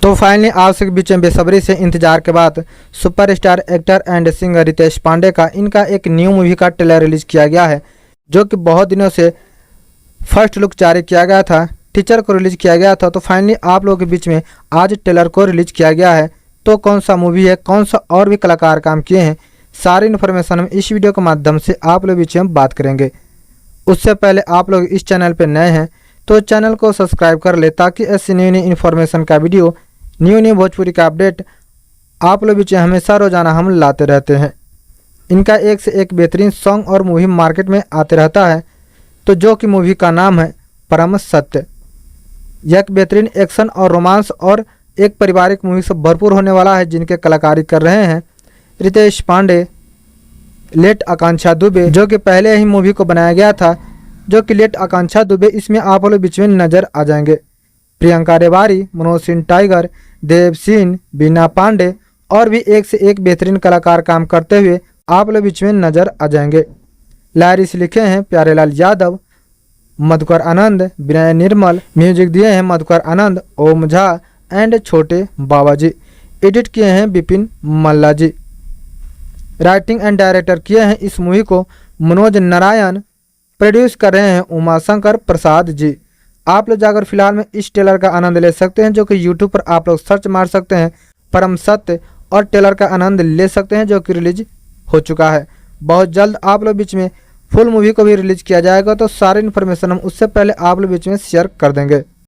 तो फाइनली आप सबके बीच में बेसब्री से इंतजार के बाद superstar actor and singer Ritesh Pandey का इनका एक न्यू मूवी का ट्रेलर रिलीज किया गया है, जो कि बहुत दिनों से फर्स्ट लुक जारी किया गया था, टीचर को रिलीज किया गया था। तो फाइनली आप लोगों के बीच में आज ट्रेलर को रिलीज किया गया है। तो कौन सा मूवी है, कौन सा और भी कलाकार काम किए हैं, सारी इन्फॉर्मेशन हम इस वीडियो के माध्यम से आप लोग बीच में बात करेंगे। उससे पहले आप लोग इस चैनल पर नए हैं तो चैनल को सब्सक्राइब कर ले, ताकि ऐसी न्यू इन्फॉर्मेशन का वीडियो, न्यू भोजपुरी का अपडेट आप लोग बीच में हमेशा रोजाना हम लाते रहते हैं। इनका एक से एक बेहतरीन सॉन्ग और मूवी मार्केट में आते रहता है, तो जो कि मूवी का नाम है परम सत्य। यह एक बेहतरीन एक्शन और रोमांस और एक पारिवारिक मूवी से भरपूर होने वाला है, जिनके कलाकारी कर रहे हैं रितेश पांडे, लेट आकांक्षा दुबे, जो कि पहले ही मूवी को बनाया गया था, जो कि लेट आकांक्षा दुबे इसमें आप लोग बीच में नजर आ जाएंगे। प्रियंका रेवारी, मनोज सिंह टाइगर, देव सिंह, बीना पांडे और भी एक से एक बेहतरीन कलाकार काम करते हुए आप लोग बीच में नजर आ जाएंगे। लारिस लिखे हैं प्यारेलाल यादव, मधुकर आनंद, विनय निर्मल, म्यूजिक दिए हैं मधुकर आनंद, ओम झा एंड छोटे बाबा जी, एडिट किए हैं विपिन मल्ला जी, राइटिंग एंड डायरेक्टर किए हैं इस मूवी को मनोज नारायण, प्रोड्यूस कर रहे हैं उमाशंकर प्रसाद जी। आप लोग जाकर फिलहाल में इस ट्रेलर का आनंद ले सकते हैं, जो कि यूट्यूब पर आप लोग सर्च मार सकते हैं परम सत्य, और ट्रेलर का आनंद ले सकते हैं, जो कि रिलीज हो चुका है। बहुत जल्द आप लोग बीच में फुल मूवी को भी रिलीज किया जाएगा, तो सारी इन्फॉर्मेशन हम उससे पहले आप लोग बीच में शेयर कर देंगे।